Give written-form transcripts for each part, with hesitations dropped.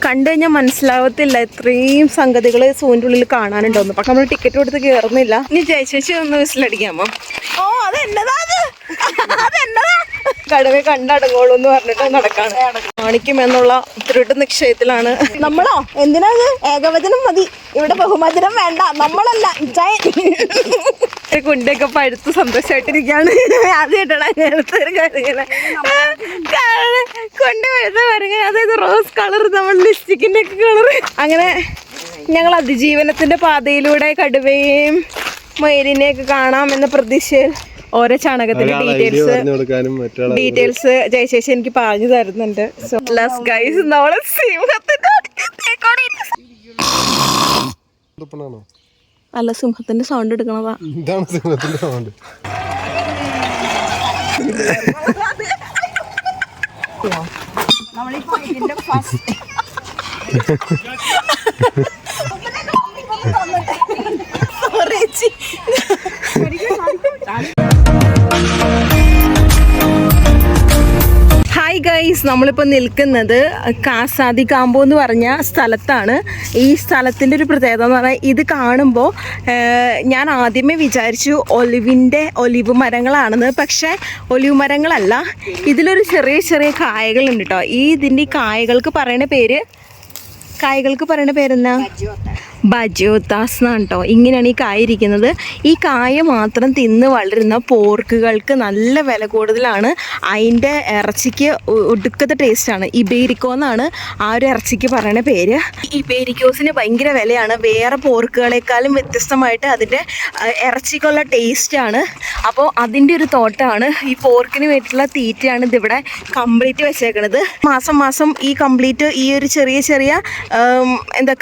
കണ്ടു കഴിഞ്ഞാൽ മനസ്സിലാവത്തില്ല ഇത്രയും സംഗതികൾ സൂവിൻ്റെ ഉള്ളിൽ കാണാനുണ്ടോന്ന്. പക്ഷെ നമ്മൾ ടിക്കറ്റ് കൊടുത്ത് കയറുന്നില്ല. ഇനി ജയശേഷി ഒന്ന് വിസിലടിക്കാമോ? ഓ അതെന്നതാ കടുവ കണ്ടടങ്ങോളൂ എന്ന് പറഞ്ഞിട്ട് നടക്കാണ്. കാണിക്കുമെന്നുള്ള ദൃഢ നിശ്ചയത്തിലാണ്. നമ്മളോ എന്തിനാണ് ഏകവചനം മതി, ഇവിടെ ബഹുവചനം വേണ്ട. നമ്മളല്ല കുണ്ടൊക്കെ പഴുത്ത് സന്തോഷമായിട്ടിരിക്കുകയാണ്. ആദ്യമായിട്ടാണ് അങ്ങനത്തെ ഒരു കാര്യം കൊണ്ട് പഴുത്ത പറയുക. അതായത് റോസ് കളർ, നമ്മൾ ലിപ്സ്റ്റിക്കിൻ്റെ ഒക്കെ കളർ. അങ്ങനെ ഞങ്ങൾ അതിജീവനത്തിന്റെ പാതയിലൂടെ കടുവയെയും മയിലിനെയൊക്കെ കാണാം എന്ന പ്രതീക്ഷയിൽ ഓരോ ചാണകത്തിന്റെ ഡീറ്റെയിൽസ് ജയശേഷി എനിക്ക് പറഞ്ഞു തരുന്നുണ്ട്. സോ ലെറ്റ്സ് ഗൈസ്, നമ്മളെ സിംഹത്തിന്റെ അല്ല സിംഹത്തിന്റെ സൗണ്ട് എടുക്കണതാ. ഇതാണ് സിംഹത്തിന്റെ സൗണ്ട്. ഹായ് ഗൈസ്, നമ്മളിപ്പോൾ നിൽക്കുന്നത് കാസാദി കാമ്പോ എന്ന് പറഞ്ഞ സ്ഥലത്താണ്. ഈ സ്ഥലത്തിൻ്റെ ഒരു പ്രത്യേകത എന്ന് പറഞ്ഞാൽ ഇത് കാണുമ്പോൾ ഞാൻ ആദ്യമേ വിചാരിച്ചു ഒലിവ് മരങ്ങളാണെന്ന്. പക്ഷേ ഒലിവ് മരങ്ങളല്ല, ഇതിലൊരു ചെറിയ ചെറിയ കായകളുണ്ട് കേട്ടോ. ഇതിൻ്റെ കായകൾക്ക് പറയുന്ന പേരെന്നാ ബജോത്താസ് എന്നാണ് കേട്ടോ. ഇങ്ങനെയാണ് ഈ കായ ഇരിക്കുന്നത്. ഈ കായ മാത്രം തിന്ന് വളരുന്ന പോർക്കുകൾക്ക് നല്ല വില കൂടുതലാണ്. അതിൻ്റെ ഇറച്ചിക്ക് ഒടുക്കത്തെ ടേസ്റ്റാണ്. ഇബേരിക്കോ എന്നാണ് ആ ഒരു ഇറച്ചിക്ക് പറയുന്ന പേര്. ഇബേരിക്കോസിന് ഭയങ്കര വിലയാണ്. വേറെ പോർക്കുകളെക്കാളും വ്യത്യസ്തമായിട്ട് അതിൻ്റെ ഇറച്ചിക്കുള്ള ടേസ്റ്റാണ്. അപ്പോൾ അതിൻ്റെ ഒരു തോട്ടമാണ്. ഈ പോർക്കിന് വേണ്ടിയിട്ടുള്ള തീറ്റയാണ് ഇതിവിടെ കംപ്ലീറ്റ് വെച്ചേക്കണത്. മാസം മാസം ഈ കംപ്ലീറ്റ് ഈ ഒരു ചെറിയ ചെറിയ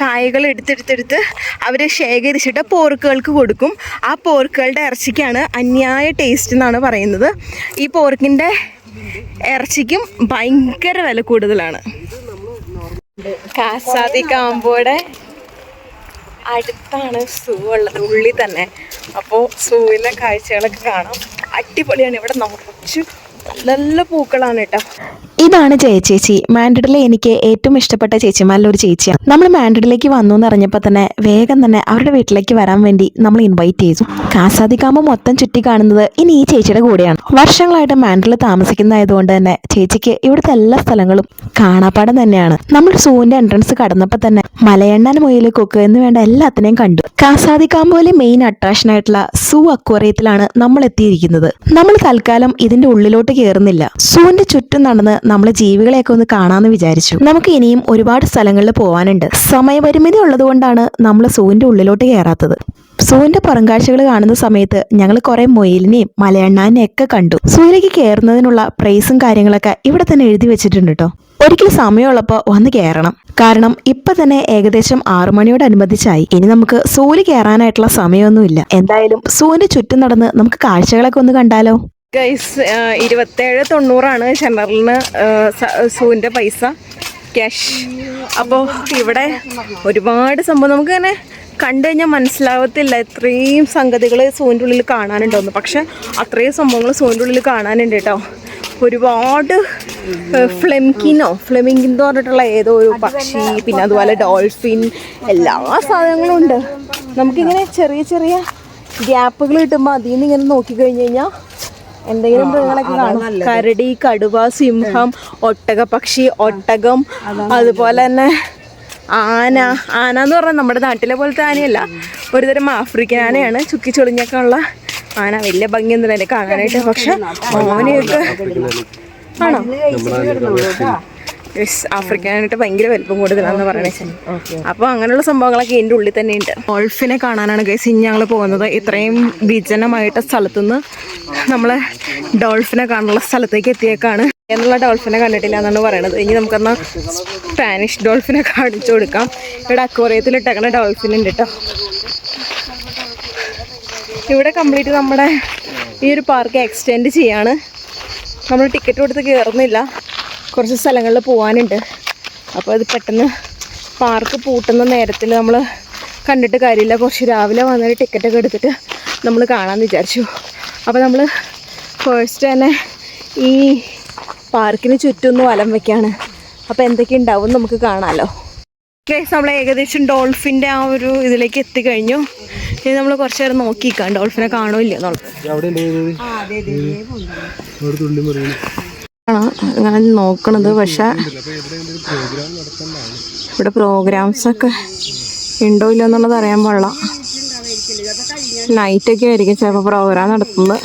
കായകൾ എടുത്തെടുത്ത് അവർ ശേഖരിച്ചിട്ട് പോർക്കുകൾക്ക് കൊടുക്കും. ആ പോർക്കുകളുടെ ഇറച്ചിക്കാണ് അന്യായ ടേസ്റ്റ് എന്നാണ് പറയുന്നത്. ഈ പോർക്കിൻ്റെ ഇറച്ചിക്കും ഭയങ്കര വില കൂടുതലാണ്. കാസാദി കാമ്പോയുടെ അടുത്താണ് സൂ ഉള്ളത്, ഉള്ളിൽ തന്നെ. അപ്പോൾ സൂവിലെ കാഴ്ചകളൊക്കെ കാണാം. അടിപൊളിയാണ്. ഇവിടെ നിറച്ച് നല്ല പൂക്കളാണ് കേട്ടോ. ഇതാണ് ജയചേച്ചി. മാൻഡ്രിഡിലെ എനിക്ക് ഏറ്റവും ഇഷ്ടപ്പെട്ട ചേച്ചിമാരിൽ ഒരു ചേച്ചിയാണ്. നമ്മൾ മാൻഡ്രിഡിലേക്ക് വന്നു എന്ന് അറിഞ്ഞപ്പോൾ തന്നെ വേഗം തന്നെ അവരുടെ വീട്ടിലേക്ക് വരാൻ വേണ്ടി നമ്മൾ ഇൻവൈറ്റ് ചെയ്തു. കാസാദി കാമ്പ് മൊത്തം ചുറ്റി കാണുന്നത് ഇനി ഈ ചേച്ചിയുടെ കൂടെയാണ്. വർഷങ്ങളായിട്ട് മാൻഡ്രിഡിൽ താമസിക്കുന്നതായതുകൊണ്ട് തന്നെ ചേച്ചിക്ക് ഇവിടുത്തെ എല്ലാ സ്ഥലങ്ങളും കാണാപ്പാടം തന്നെയാണ്. നമ്മൾ സൂവിന്റെ എൻട്രൻസ് കടന്നപ്പോൾ തന്നെ മലയണ്ണാൻ, മുയൽ, കൊക്ക് എന്ന് വേണ്ട എല്ലാത്തിനെയും കണ്ടു. കാസാദി കാമ്പോയിലെ മെയിൻ അട്രാക്ഷൻ ആയിട്ടുള്ള സൂ അക്വേറിയത്തിലാണ് നമ്മൾ എത്തിയിരിക്കുന്നത്. നമ്മൾ തൽക്കാലം ഇതിന്റെ ഉള്ളിലോട്ട് കയറുന്നില്ല. സൂവിന്റെ ചുറ്റും നടന്ന് നമ്മളെ ജീവികളെയൊക്കെ ഒന്ന് കാണാമെന്ന് വിചാരിച്ചു. നമുക്ക് ഇനിയും ഒരുപാട് സ്ഥലങ്ങളിൽ പോകാനുണ്ട്. സമയപരിമിതി ഉള്ളതുകൊണ്ടാണ് നമ്മൾ സൂവിന്റെ ഉള്ളിലോട്ട് കയറാത്തത്. സൂവിന്റെ പുറംകാഴ്ചകൾ കാണുന്ന സമയത്ത് ഞങ്ങൾ കുറെ മൊയിലിനെയും മലയണ്ണാനെയും ഒക്കെ കണ്ടു. സൂവിലേക്ക് കയറുന്നതിനുള്ള പ്രൈസും കാര്യങ്ങളൊക്കെ ഇവിടെ തന്നെ എഴുതി വെച്ചിട്ടുണ്ട് കേട്ടോ. ഒരിക്കലും സമയമുള്ളപ്പോൾ വന്ന് കയറണം. കാരണം ഇപ്പൊ തന്നെ ഏകദേശം 6 മണിയോടനുബന്ധിച്ചായി. ഇനി നമുക്ക് സൂവിൽ കയറാനായിട്ടുള്ള സമയമൊന്നുമില്ല. എന്തായാലും സൂവിന്റെ ചുറ്റും നടന്ന് നമുക്ക് കാഴ്ചകളൊക്കെ ഒന്ന് കണ്ടാലോ. ഗൈസ്, 27.90 ജനറലിന് സൂവിൻ്റെ പൈസ ക്യാഷ്. അപ്പോൾ ഇവിടെ ഒരുപാട് സംഭവം നമുക്കിങ്ങനെ കണ്ടു കഴിഞ്ഞാൽ മനസ്സിലാവത്തില്ല ഇത്രയും സംഗതികൾ സൂവിൻ്റെ ഉള്ളിൽ കാണാനുണ്ടോന്ന്. പക്ഷെ അത്രയും സംഭവങ്ങൾ സൂവിൻ്റെ ഉള്ളിൽ കാണാനുണ്ട് കേട്ടോ. ഒരുപാട് ഫ്ലെമിങ്കിന്നോ പറഞ്ഞിട്ടുള്ള ഏതോ ഒരു പക്ഷി, പിന്നെ അതുപോലെ ഡോൾഫിൻ, എല്ലാ സാധനങ്ങളും ഉണ്ട്. നമുക്കിങ്ങനെ ചെറിയ ചെറിയ ഗ്യാപ്പുകൾ കിട്ടുമ്പോൾ അതിൽ നിന്ന് ഇങ്ങനെ നോക്കിക്കഴിഞ്ഞ് കഴിഞ്ഞാൽ എന്തെങ്കിലും മൃഗങ്ങളൊക്കെ കാണും. കരടി, കടുവ, സിംഹം, ഒട്ടകപ്പക്ഷി, ഒട്ടകം, അതുപോലെ തന്നെ ആന എന്ന് പറഞ്ഞാൽ നമ്മുടെ നാട്ടിലെ പോലത്തെ ആനയല്ല, ഒരുതരം ആഫ്രിക്കൻ ആനയാണ്. ചുക്കി ചൊളിഞ്ഞൊക്കെ ഉള്ള ആന. വലിയ ഭംഗിയൊന്നുമില്ല അതിനെ കാണാനായിട്ട്. പക്ഷെ ആനയൊക്കെ ആണോ ആഫ്രിക്കനായിട്ട് ഭയങ്കര വലിപ്പം കൂടുതലാണെന്ന് പറയണേ. അപ്പോൾ അങ്ങനെയുള്ള സംഭവങ്ങളൊക്കെ ഇതിൻ്റെ ഉള്ളിൽ തന്നെ ഉണ്ട്. ഡോൾഫിനെ കാണാനാണ് ഗൈസ് ഇനി ഞങ്ങൾ പോകുന്നത്. ഇത്രയും വിജനമായിട്ട് സ്ഥലത്തുനിന്ന് നമ്മൾ ഡോൾഫിനെ കാണാനുള്ള സ്ഥലത്തേക്ക് എത്തിയേക്കാണ്. എന്നുള്ള ഡോൾഫിനെ കണ്ടിട്ടില്ല എന്നാണ് പറയണത്. ഇനി നമുക്കെന്നാൽ സ്പാനിഷ് ഡോൾഫിനെ കാണിച്ചു കൊടുക്കാം. ഇവിടെ അക്വേറിയത്തിൽ ഇട്ടേക്കണ ഡോൾഫിൻ ഉണ്ട് കേട്ടോ. ഇവിടെ കംപ്ലീറ്റ് നമ്മുടെ ഈ ഒരു പാർക്ക് എക്സ്റ്റെൻഡ് ചെയ്യാണ്. നമ്മൾ ടിക്കറ്റ് കൊടുത്ത് കയറുന്നില്ല. കുറച്ച് സ്ഥലങ്ങളിൽ പോകാനുണ്ട്. അപ്പോൾ അത് പെട്ടെന്ന് പാർക്ക് പൂട്ടുന്ന നേരത്തിൽ നമ്മൾ കണ്ടിട്ട് കാര്യമില്ല. കുറച്ച് രാവിലെ വന്നൊരു ടിക്കറ്റൊക്കെ എടുത്തിട്ട് നമ്മൾ കാണാമെന്ന് വിചാരിച്ചു. അപ്പോൾ നമ്മൾ ഫസ്റ്റ് തന്നെ ഈ പാർക്കിന് ചുറ്റും ഒന്ന് വലം വയ്ക്കുകയാണ്. അപ്പോൾ എന്തൊക്കെ ഉണ്ടാവും നമുക്ക് കാണാമല്ലോ. നമ്മൾ ഏകദേശം ഡോൾഫിൻ്റെ ആ ഒരു ഇതിലേക്ക് എത്തിക്കഴിഞ്ഞു. ഇനി നമ്മൾ കുറച്ച് നേരം നോക്കിക്കാം ഡോൾഫിനെ കാണൂല്ല എന്നുള്ളത്. അങ്ങനെ നോക്കണത്. പക്ഷെ ഇവിടെ പ്രോഗ്രാംസ് ഒക്കെ ഉണ്ടോ ഇല്ല എന്നുള്ളത് അറിയാൻ പാടില്ല. നൈറ്റൊക്കെ ആയിരിക്കും ചിലപ്പോൾ പ്രോഗ്രാം നടത്തുന്നത്.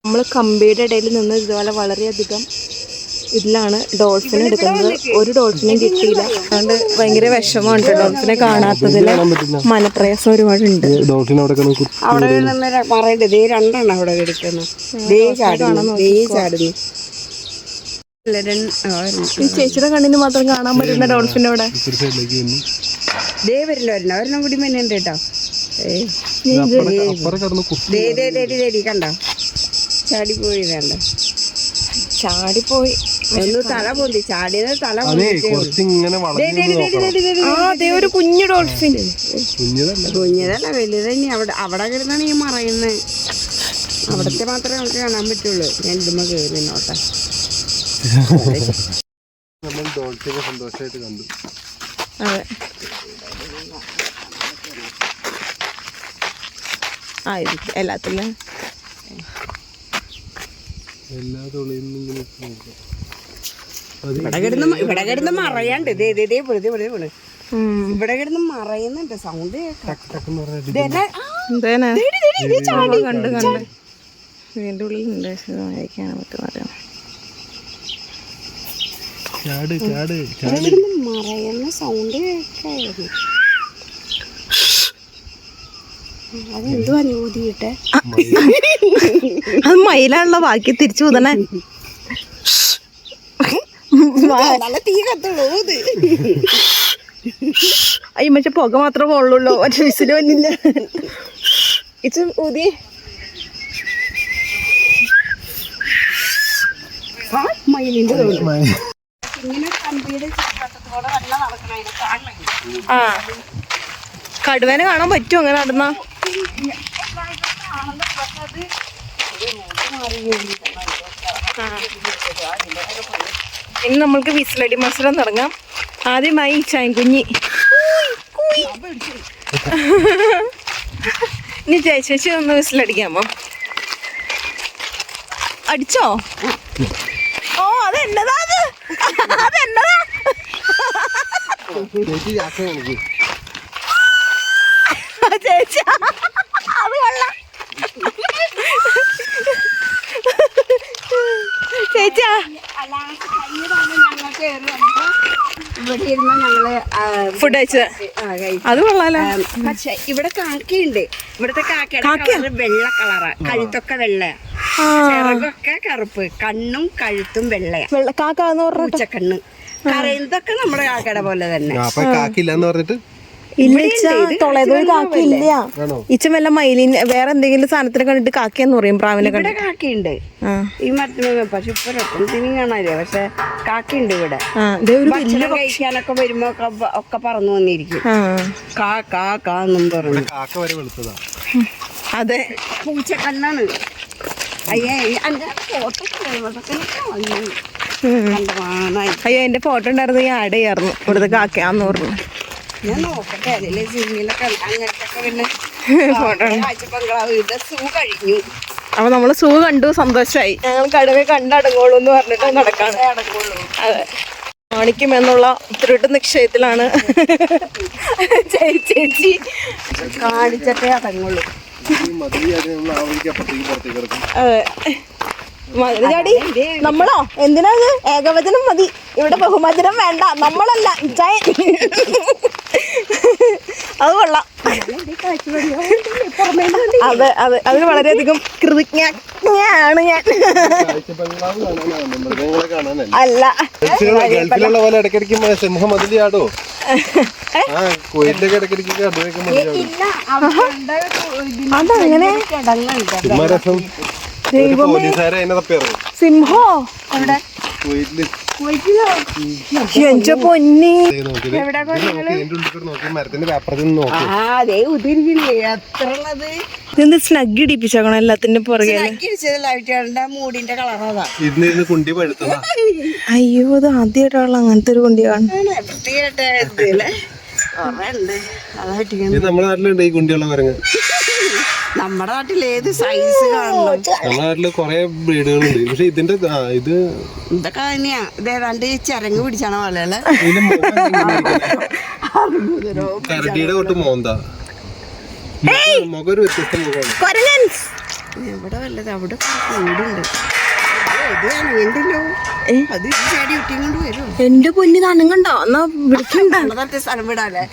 നമ്മൾ കമ്പിയുടെ ഇടയിൽ നിന്ന് ഇതുപോലെ വളരെയധികം ഇതിലാണ് ഡോൾഫിനെ എടുക്കുന്നത്. ഒരു ഡോൾഫിനെയും കിട്ടിയില്ല. അതുകൊണ്ട് ഭയങ്കര വിഷമമുണ്ട് ഡോൾഫിനെ കാണാത്തതിൽ. മനപ്രയാസം ഒരുപാടുണ്ട്. അവിടെ പറയണ്ടേ ദേ രണ്ടെണ്ണം അവിടെ കിടക്കുന്നു. ഈ ചേച്ചിയുടെ കണ്ണിന് മാത്രം കാണാൻ പറ്റുന്ന ഡോൾഫിൻ്റെ അവിടെ ദേ വരില്ല ഒരെണ്ണം കൂടി മെന്നുണ്ട് കേട്ടോ. കണ്ടോ ചാടിപ്പോയി വേണ്ട ചാടിപ്പോയി. ഒന്ന് തല പൊന്തി ചാടിയത് തല അതേ ഒരു കുഞ്ഞു ഡോൾഫിൻ. കുഞ്ഞതല്ല വലുത് തന്നെ. അവിടെ കിടന്നാണ് ഈ മറയുന്നത്. അവിടത്തെ മാത്രമേ നമുക്ക് കാണാൻ പറ്റുള്ളൂ. ഞാൻ ഇതുമ്മ കയറി നോട്ടെ. സന്തോഷമായിട്ട് കണ്ടു. അതെ ആയിരിക്കും എല്ലാത്തിലും. ഇവിടെ കിടന്ന് മറയാണ്ട് ഇവിടെ കിടന്ന് മറയുന്നുണ്ട്. സൗണ്ട് കണ്ട് ഇതിൻ്റെ ഉള്ളിൽ ഉണ്ട് പറ്റും. മറയുന്ന സൗണ്ട് കേൾക്കായിരുന്നു. അതെന്തോ അനുഭൂതിയിട്ടെ. അത് മയിലാണല്ലോ ബാക്കി തിരിച്ചു കൂതണേ. നല്ല തീ കത്തുള്ളൂ. അയ്യ മറ്റേ പുക മാത്രമേ പോളുള്ളൂ. മറ്റേ വിസില് വന്നില്ല. ഇത് ഊതി മയിലിന്റെ ആ കടുവേനെ കാണാൻ പറ്റുമോ അങ്ങനെ നടന്ന? ഇനി നമ്മൾക്ക് വിസിലടി മത്സരം തുടങ്ങാം. ആദ്യമായി ചായക്കുഞ്ഞി. ഇനി ചേച്ചി ഒന്ന് വിസിലടിക്കാമോ? അടിച്ചോ? ഓ അതെന്നതാ അത്? അതെന്നതാ? ചേച്ചി അത് കൊള്ളാം. ചേച്ചാ ഇവിടെ ഇരുന്ന് ഞങ്ങള് ഫുഡ് കഴിച്ചത് അത് കൊള്ളാലോ. പക്ഷെ ഇവിടെ കാക്കയുണ്ട്. ഇവിടുത്തെ കാക്കയുടെ വെള്ള കളറാ. കഴുത്തൊക്കെ വെള്ളയാ. ചിറകൊക്കെ കറുപ്പ്. കണ്ണും കഴുത്തും വെള്ളയാ. കാക്കാന്ന് പറഞ്ഞ പൂച്ചക്കണ്ണ്. കരയുന്നതൊക്കെ നമ്മുടെ കാക്കയുടെ പോലെ തന്നെ. ഇല്ല തൊളയതൊരു കാക്കയില്ല. ഇച്ച വല്ല മയിലിന് വേറെ എന്തെങ്കിലും സാധനത്തിനെ കണ്ടിട്ട് കാക്കയെന്ന് പറയും. പ്രാവിനെ ഇവിടെ കാക്കയുണ്ട് ഈ മരത്തിന്. പക്ഷെ ഇപ്പൊ രത്നത്തിനും കാണാല്ലേ. പക്ഷെ കാക്കയുണ്ട് ഇവിടെ. ഭക്ഷണം കഴിക്കാനൊക്കെ വരുമ്പോ ഒക്കെ പറന്നു വന്നിരിക്കും. കാന്നും പറഞ്ഞു. അതെ പൂച്ചക്കണ്ണാണ്. അയ്യേ അയ്യോ എന്റെ ഫോട്ടോ ഉണ്ടായിരുന്നു. ഈ ആഡ് ചെയ്യായിരുന്നു ഇവിടുത്തെ കാക്കയാന്ന് പറഞ്ഞു. ഞാൻ നോക്കട്ടെ. അതിലെ സിനിമയിലൊക്കെ അങ്ങനത്തൊക്കെ പിന്നെ സൂ കഴിഞ്ഞു. അപ്പൊ നമ്മള് സൂ കണ്ടു, സന്തോഷമായി. ഞങ്ങൾ കടുവ കണ്ടടങ്ങോളൂ എന്ന് പറഞ്ഞിട്ട് നടക്കാണ്. അതെ കാണിക്കുമെന്നുള്ള ദൃഢ നിശ്ചയത്തിലാണ് ചേച്ചി. കാണിച്ചിട്ടേ അടങ്ങുള്ളൂ. അതെ മതില് ചാടി. നമ്മളോ എന്തിനാ ഏകവചനം മതി. ഇവിടെ ബഹുവചനം വേണ്ട. നമ്മളല്ല ഇച്ചായ. അത് കൊള്ളാം. അതെ അതെ അതിന് വളരെയധികം കൃതജ്ഞയാണ് ഞാൻ. അല്ല അതങ്ങനെ പോലീസുകാരെ അതിനെ തപ്പിയായിരുന്നു സിംഹോ അവിടെ എന്റെ പൊന്നി മരത്തിന്റെ പേപ്പറിൽ നോക്കി അതേ ഉതിരിക്കണേ എത്ര ഉള്ളത് ഇതെന്ത് സ്നഗ് ഇടിപ്പിച്ചേക്കണം എല്ലാത്തിന്റെ പുറകെ ലൈറ്റുകളുടെ മൂടിന്റെ കളറതാ ഇരുന്ന് കുണ്ടി പഴുത്തതാ. അയ്യോ അത് ആദ്യമായിട്ടുള്ള അങ്ങനത്തെ ഒരു കുണ്ടി കാണും. ഇത് നമ്മുടെ നാട്ടിലുണ്ട് ഈ കുണ്ടിയുള്ള മരങ്ങൾ. നമ്മുടെ നാട്ടിൽ ഏത് സൈസ് കാണണം നമ്മുടെ നാട്ടില് കൊറേ ബ്രീഡുകളുണ്ട്. പക്ഷെ ഇതിന്റെ ഇത് ഇതൊക്കെ തന്നെയാ ഇതേതാണ്ട് ചിരങ്ങ് പിടിച്ചാണോ വളകള് ഇതിന്റെ കരടിയുടെ തൊട്ട് മോന്താ മുഖം ഒരു വ്യത്യസ്ത മുഖമാണ്. ഇവിടെ വല്ലത് അവിടെ കൂടുണ്ട് ഇത് അനങ്ങണ്ടല്ലോ അത് ചാടി കുട്ടിയും കൊണ്ട് വരും. എന്റെ പൊന്നി തണുങ്ങണ്ടോ എന്നാ വിളിക്കണ്ട സ്ഥലം വിടാല്ലേ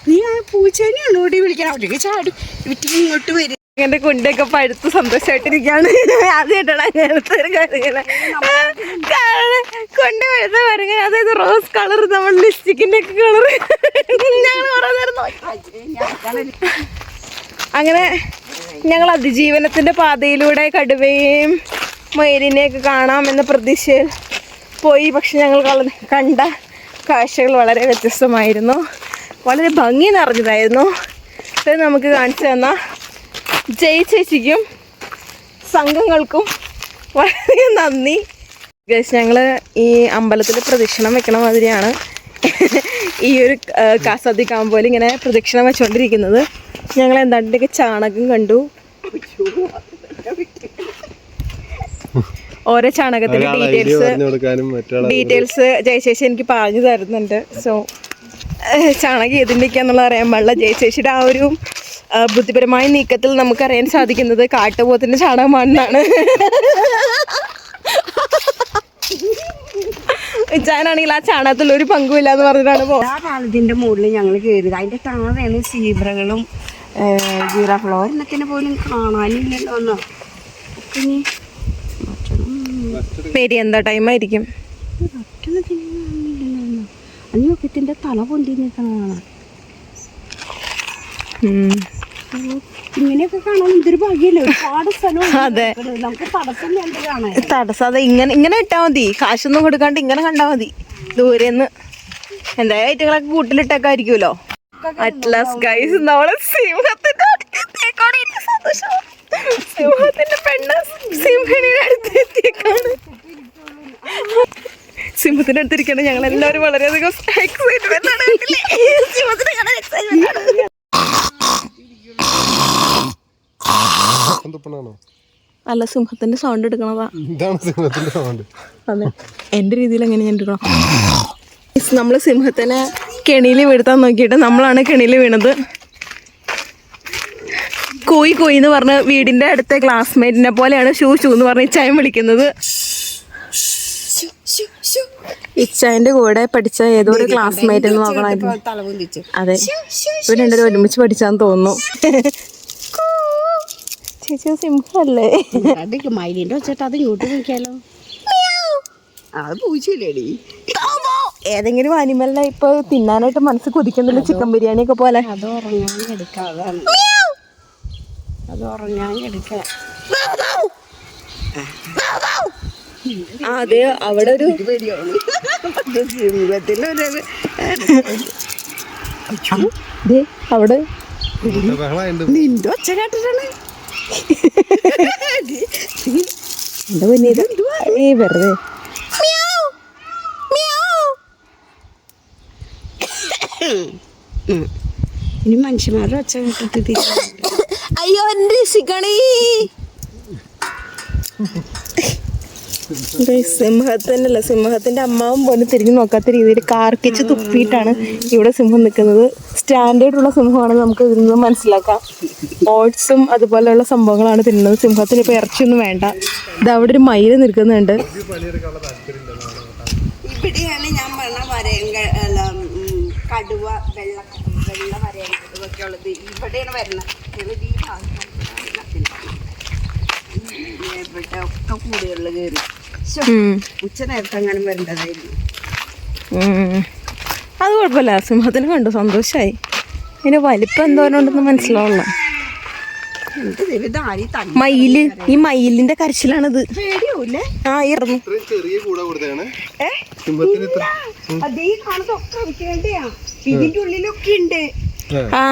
നീ ആ പൂച്ചേനെയാണ് ഓടി വിളിക്കണം അവിടേക്ക് ചാടി വിട്ടി ഇങ്ങോട്ട് വരും. എന്റെ കുണ്ടിയൊക്കെ പഴുത്ത് സന്തോഷമായിട്ടിരിക്കാണ്. ആദ്യമായിട്ടാണ് അങ്ങനത്തെ ഒരു കാര്യം കൊണ്ട് പഴുത്ത മരങ്ങൾ. അതായത് റോസ് കളർ നമ്മൾ ലിപ്സ്റ്റിക്കിന്റെ ഒക്കെ കളർ ഞങ്ങൾ കുറെ നേരം നോക്കി. അങ്ങനെ ഞങ്ങൾ അതിജീവനത്തിന്റെ പാതയിലൂടെ കടുവയും മയിലിനെയൊക്കെ കാണാമെന്ന പ്രതീക്ഷയിൽ പോയി. പക്ഷെ ഞങ്ങൾ കണ്ട കാഴ്ചകൾ വളരെ വ്യത്യസ്തമായിരുന്നു, വളരെ ഭംഗി നിറഞ്ഞതായിരുന്നു. ഇത് നമുക്ക് കാണിച്ചു തന്ന ജയ് ചേച്ചിക്കും സംഘങ്ങൾക്കും വളരെ നന്ദി. ഞങ്ങൾ ഈ അമ്പലത്തിൽ പ്രദക്ഷിണം വെക്കണ മാതിരിയാണ് ഈ ഒരു കാസാദി കാമ്പോയിൽ ഇങ്ങനെ പ്രദക്ഷിണം വെച്ചുകൊണ്ടിരിക്കുന്നത്. ഞങ്ങൾ എന്താണ്ടൊക്കെ ചാണകം കണ്ടു. ഓരോ ചാണകത്തിന്റെ ഡീറ്റെയിൽസ് ജയശേഷി എനിക്ക് പറഞ്ഞു തരുന്നുണ്ട്. സോ ചാണകം ഏതിൻ്റെയൊക്കെയാണെന്നുള്ളത് അറിയാൻ പാടില്ല. ജയശേഷിയുടെ ആ ഒരു ബുദ്ധിപരമായ നീക്കത്തിൽ നമുക്കറിയാൻ സാധിക്കുന്നത് കാട്ടുപോത്തിന്റെ ചാണകമാണെന്നാണ്. ഇച്ചാനാണെങ്കിൽ ആ ചാണകത്തിൽ ഒരു പങ്കുമില്ല എന്ന് പറഞ്ഞിട്ടാണ് ആ പാലത്തിന്റെ മുകളിൽ ഞങ്ങൾ കയറിയത്. അതിന്റെ താഴെയാണ് സീബ്രകളും ജിറാഫുകളും ഒരെണ്ണത്തിന് പോലും കാണാനില്ലല്ലോ എന്നോ. പേര് എന്താ ടൈമായിരിക്കും. അഞ്ഞൊക്കത്തിന്റെ തല പൊന്തി നിൽക്കണതാണ്. ഇങ്ങനെയൊക്കെ കാണാൻ എന്തൊരു ഭാഗ്യല്ലേ. ഒരുപാട് സ്ഥലം. അതെ, നമുക്ക് തടസ്സം കണ്ട് കാണാൻ. തടസ്സം അതെ. ഇങ്ങനെ ഇട്ടാ മതി, കാശൊന്നും കൊടുക്കാണ്ട് ഇങ്ങനെ കണ്ടാ മതി ദൂരെന്ന്. എന്തായാലും ഐറ്റങ്ങളൊക്കെ കൂട്ടിലിട്ടേക്കായിരിക്കുമല്ലോ. അറ്റ്ലാസ് ഗൈസ് നമ്മള് സിംഹത്തിന്റെ പെണ്ണ് സിംഹണിയുടെ അടുത്ത് എത്തിയേക്കാണ്. സിംഹത്തിന്റെ അടുത്തിരിക്കണ ഞങ്ങൾ എല്ലാവരും വളരെയധികം എക്സൈറ്റ്മെന്റ് ആണ്. അല്ല, സിംഹത്തിന്റെ സൗണ്ട് എടുക്കണതാ. അതെ, എന്റെ രീതിയിൽ എങ്ങനെ ഞാൻ എടുക്കണം. നമ്മള് സിംഹത്തിനെ കെണിയിൽ വീഴ്ത്താൻ നോക്കിയിട്ട് നമ്മളാണ് കെണിയിൽ വീണത്. കോയി കോയി എന്ന് പറഞ്ഞ് വീടിന്റെ അടുത്ത ക്ലാസ്മേറ്റിനെ പോലെയാണ് ഷൂ ഷൂ എന്ന് പറഞ്ഞ് ഇച്ചായം വിളിക്കുന്നത്. ഇച്ചായന്റെ കൂടെ പഠിച്ച ഏതോ ഒരു ക്ലാസ്മേറ്റ് എന്ന് നോക്കണമായിരുന്നു. അതെ, ഇവർ രണ്ടുപേരും ഒരുമിച്ച് പഠിച്ചാന്ന് തോന്നുന്നു. ചേച്ചി സിംഹല്ലേ? മൈലിന്റെ വെച്ചിട്ട് അത് ഇങ്ങോട്ട് നോക്കിയാലോ. അത് പൂച്ചയില്ലേടി. ഏതെങ്കിലും അനിമലിനെ ഇപ്പൊ തിന്നാനായിട്ട് മനസ്സ് കൊതിക്കുന്നില്ല, ചിക്കൻ ബിരിയാണി ഒക്കെ പോലെ. അത് ഉറങ്ങാൻ എടുക്കാം. അത് ഉറങ്ങാൻ എടുക്കാം. അതെ, അവിടെ ഒരു അവിടെ നിന്റെ ഒച്ച കേട്ടിട്ടാണ്. എന്താ പിന്നെ വെറുതെ ഇനി മനുഷ്യന്മാരുടെ ഒച്ച കേട്ടിട്ട് അയ്യോ എന്റെ ശിഖണി. സിംഹത്തിനല്ല, സിംഹത്തിന്റെ അമ്മാവും പോലും തിരിഞ്ഞു നോക്കാത്ത രീതിയിൽ കാർക്കിച്ച് തുപ്പിയിട്ടാണ് ഇവിടെ സിംഹം നിൽക്കുന്നത്. സ്റ്റാൻഡേർഡുള്ള സിംഹമാണെന്ന് നമുക്ക് ഇതിൽ നിന്ന് മനസ്സിലാക്കാം. ഓട്സും അതുപോലെയുള്ള സംഭവങ്ങളാണ് തിന്നുന്നത്. സിംഹത്തിന് ഇപ്പൊ ഇറച്ചിയൊന്നും വേണ്ട. ഇത് അവിടെ ഒരു മയിൽ നിൽക്കുന്നുണ്ട്. ഇവിടെയാണ് ഞാൻ പറഞ്ഞ കടുവ വെള്ള വരയൊക്കെ ഉള്ളത്. ഇവിടെയാണ് വരുന്നത്. ഈ ഇവിടെ ഒക്കെ കൂടുകളിൽ കയറി ഉച്ച നേരത്തെ അങ്ങനെ വരേണ്ടതായിരുന്നു. അത് കുഴപ്പമില്ല, സിംഹത്തിന് കണ്ടു, സന്തോഷമായി. അതിന് വലിപ്പം എന്തോരമുണ്ടെന്ന് മനസ്സിലാവുള്ളൂ. എന്ത് ഇതാരി തങ്ങി മയില്, ഈ മയിലിന്റെ കരച്ചിലാണിത്. പേടിയാവൂല്ലേ? ആ ഇറന്നു. ഇത്രയും ചെറിയ കൂടെ കൊടുത്തതാണ് ഏ? സിംഹത്തിന് ഇത്ര. അതേ കാണുന്നതൊക്കെ വിൽക്കേണ്ടയാ. ഇതിന്റെ ഉള്ളിലൊക്കെ ഉണ്ട് ആ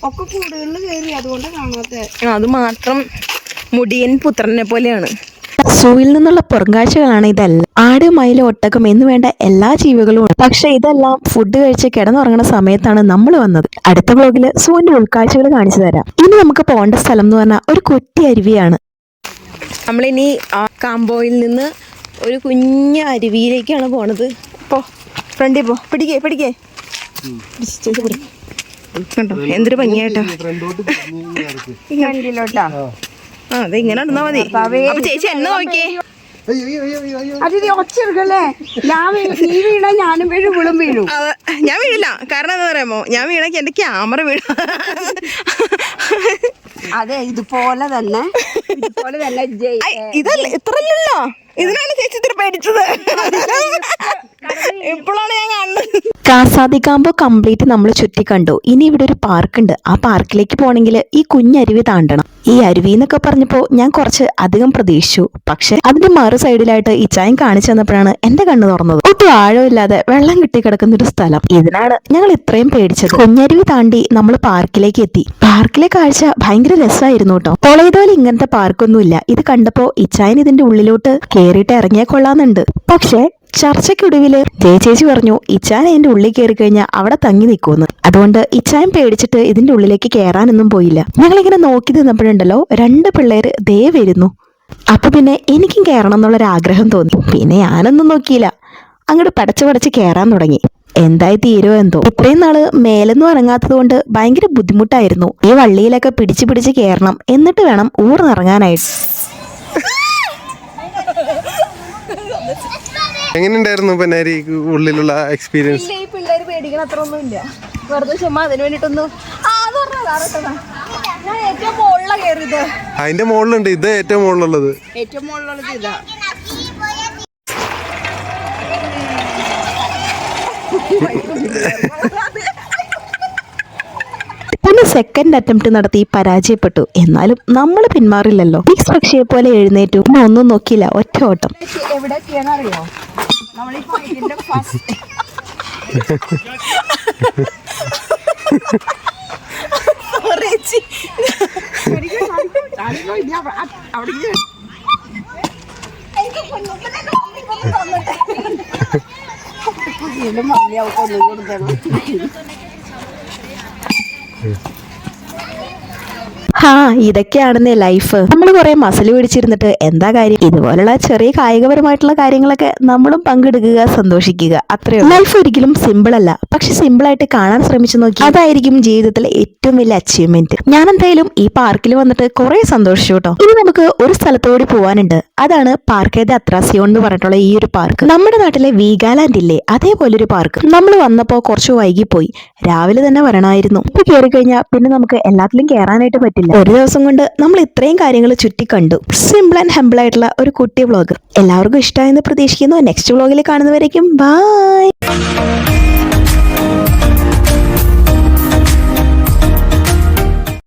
ഒക്കെ കൂടുകളിൽ കയറി, അതുകൊണ്ട് കാണാത്ത. അത് മാത്രം മുടിയൻ പുത്രനെ പോലെയാണ്. സൂവിൽ നിന്നുള്ള പുറംകാഴ്ചകളാണ് ഇതെല്ലാം. ആട്, മയിൽ, ഒട്ടകം എന്ന് വേണ്ട എല്ലാ ജീവികളും ഉണ്ട്. പക്ഷെ ഇതെല്ലാം ഫുഡ് കഴിച്ച് കിടന്നുറങ്ങുന്ന സമയത്താണ് നമ്മൾ വന്നത്. അടുത്ത വ്ലോഗിൽ സൂവിന്റെ ഉൾക്കാഴ്ചകൾ കാണിച്ചു തരാം. ഇനി നമുക്ക് പോകേണ്ട സ്ഥലം എന്ന് പറഞ്ഞാൽ ഒരു കുറ്റി അരുവിയാണ്. നമ്മളിനി ആ കാമ്പോയിൽ നിന്ന് ഒരു കുഞ്ഞ അരുവിയിലേക്കാണ് പോണത്. പോ ഫ്രണ്ടിൽ പോ. പിടിക്കേ പിടിക്കേ കണ്ടോ എന്തൊരു ഭംഗിയായിട്ടോ. ഫ്രണ്ടോട്ട് തിരിഞ്ഞ് നടക്ക്. കണ്ടില്ലോട്ടാ. ആ അതെ ഇങ്ങനെ നടന്നാ മതി. അപ്പൊ ചേച്ചി എന്നെ നോക്കിയേ. അയ്യോ, അയ്യോ, അയ്യോ, അയ്യോ, അയ്യോ. അത് ഇത് ഒച്ചെടുക്കല്ലേ? നീ വീണ ഞാനും വീഴും, വിളും വീഴും. ഞാൻ വീഴില്ല. കാരണം എന്താ പറയാമോ, ഞാൻ വീണക്ക് എന്റെ ക്യാമറ വീഴും. അതെ ഇതുപോലെ തന്നെ ഇതല്ല ഇത്രല്ലോ. ഇതിനാണ് ചേച്ചി ഇത്ര പേടിച്ചത്. ഇപ്പോഴാണ് ഞാൻ കാണുന്നത്. കാസാദിക്കാമ്പോ കംപ്ലീറ്റ് നമ്മൾ ചുറ്റി കണ്ടു. ഇനി ഇവിടെ ഒരു പാർക്ക് ഉണ്ട്. ആ പാർക്കിലേക്ക് പോകണമെങ്കിൽ ഈ കുഞ്ഞരുവി താണ്ടണം. ഈ അരുവി എന്നൊക്കെ പറഞ്ഞപ്പോൾ ഞാൻ കുറച്ച് അധികം പ്രതീക്ഷിച്ചു. പക്ഷെ അതിന്റെ മറു സൈഡിലായിട്ട് ഈ ചായം കാണിച്ചു തന്നപ്പോഴാണ് എന്റെ കണ്ണ് തുറന്നത്. ഒട്ടും ആഴമില്ലാതെ വെള്ളം കെട്ടിക്കിടക്കുന്ന ഒരു സ്ഥലം. ഇതിനാണ് ഞങ്ങൾ ഇത്രയും പേടിച്ചത്. കുഞ്ഞരുവി താണ്ടി നമ്മൾ പാർക്കിലേക്ക് എത്തി. പാർക്കിലെ കാഴ്ച ഭയങ്കര രസമായിരുന്നു കേട്ടോ. പൊളയതോലെ ഇങ്ങനത്തെ പാർക്കൊന്നുമില്ല. ഇത് കണ്ടപ്പോ ഇച്ചായൻ ഇതിന്റെ ഉള്ളിലോട്ട് കേറിയിട്ട് ഇറങ്ങിയാൽ കൊള്ളാന്നുണ്ട്. പക്ഷെ ചർച്ചയ്ക്കൊടുവില് ചേച്ചി പറഞ്ഞു ഇച്ചാൻ അതിന്റെ ഉള്ളിൽ കയറി കഴിഞ്ഞാൽ അവിടെ തങ്ങി നിൽക്കുമെന്ന്. അതുകൊണ്ട് ഇച്ചാൻ പേടിച്ചിട്ട് ഇതിന്റെ ഉള്ളിലേക്ക് കയറാനൊന്നും പോയില്ല. ഞങ്ങളിങ്ങനെ നോക്കി നിന്നപ്പോഴുണ്ടല്ലോ 2 പിള്ളേര് ദേ വരുന്നു. അപ്പൊ പിന്നെ എനിക്കും കയറണം എന്നുള്ളൊരാഗ്രഹം തോന്നി. പിന്നെ ഞാനൊന്നും നോക്കിയില്ല, അങ്ങോട്ട് പടച്ച് കയറാൻ തുടങ്ങി. എന്തായി തീരുമോ എന്തോ. ഇത്രയും നാള് മേലൊന്നും ഇറങ്ങാത്തത് കൊണ്ട് ഭയങ്കര ബുദ്ധിമുട്ടായിരുന്നു. ഈ വള്ളിയിലൊക്കെ പിടിച്ച് കയറണം, എന്നിട്ട് വേണം ഊർന്നിറങ്ങാനായിട്ട്. എങ്ങനെയുണ്ടായിരുന്നു പൊന്നാരി ഉള്ളിലുള്ള എക്സ്പീരിയൻസ്? ഈ പിള്ളേര് പേടിക്കണ അത്ര ഒന്നും ഇല്ല. വെറുതെ ചുമ്മാ അതിന് വേണ്ടിട്ടൊന്നും. ഞാൻ ഏറ്റവും മുകളിലാണ് കയറിയത്. അതിന്റെ മുകളിലുണ്ട്, ഇത് ഏറ്റവും മുകളിലുള്ളത്. ഏറ്റവും മുകളിലുള്ളത് ഇതാ. പിന്നെ സെക്കൻഡ് അറ്റംപ്റ്റ് നടത്തി പരാജയപ്പെട്ടു. എന്നാലും നമ്മൾ പിന്മാറില്ലല്ലോ. ഫിക്സ് പക്ഷിയെ പോലെ എഴുന്നേറ്റു. പിന്നെ ഒന്നും നോക്കിയില്ല, ഒറ്റ ഓട്ടം. എവിടെ എത്തിയെന്നറിയോ? നമ്മളിപ്പോ ഇതിന്റെ ഫസ്റ്റ് മല്ലിയാവൊന്നും കൊടുക്കണം. ഹാ, ഇതൊക്കെയാണെന്നേ ലൈഫ്. നമ്മൾ കുറെ മസിൽ പിടിച്ചിരുന്നിട്ട് എന്താ കാര്യം? ഇതുപോലുള്ള ചെറിയ കായികപരമായിട്ടുള്ള കാര്യങ്ങളൊക്കെ നമ്മളും പങ്കെടുക്കുക, സന്തോഷിക്കുക, അത്രയോ. ലൈഫ് ഒരിക്കലും സിമ്പിൾ അല്ല. പക്ഷെ സിമ്പിൾ ആയിട്ട് കാണാൻ ശ്രമിച്ചു നോക്കി, അതായിരിക്കും ജീവിതത്തിലെ ഏറ്റവും വലിയ അച്ചീവ്മെന്റ്. ഞാൻ എന്തായാലും ഈ പാർക്കിൽ വന്നിട്ട് കുറെ സന്തോഷിച്ചു കേട്ടോ. ഇനി നമുക്ക് ഒരു സ്ഥലത്തോടി പോവാനുണ്ട്. അതാണ് പാർക്ക് ദി അത്രാസിയോൺ എന്ന് പറഞ്ഞിട്ടുള്ള ഈ ഒരു പാർക്ക്. നമ്മുടെ നാട്ടിലെ വീഗാലാൻഡ് ഇല്ലേ, അതേപോലൊരു പാർക്ക്. നമ്മൾ വന്നപ്പോ കുറച്ച് വൈകിപ്പോയി. രാവിലെ തന്നെ വരണമായിരുന്നു. ഇപ്പൊ കയറി കഴിഞ്ഞാൽ പിന്നെ നമുക്ക് എല്ലാത്തിലും കയറാനായിട്ട് പറ്റില്ല. ഒരു ദിവസം കൊണ്ട് നമ്മൾ ഇത്രയും കാര്യങ്ങൾ ചുറ്റി കണ്ടു. സിമ്പിൾ ആൻഡ് ഹംബിൾ ആയിട്ടുള്ള ഒരു കുട്ടി വ്ളോഗ്. എല്ലാവർക്കും ഇഷ്ടമായെന്ന് പ്രതീക്ഷിക്കുന്നു. നെക്സ്റ്റ് വ്ളോഗിൽ കാണുന്നവരേക്കും ബൈ.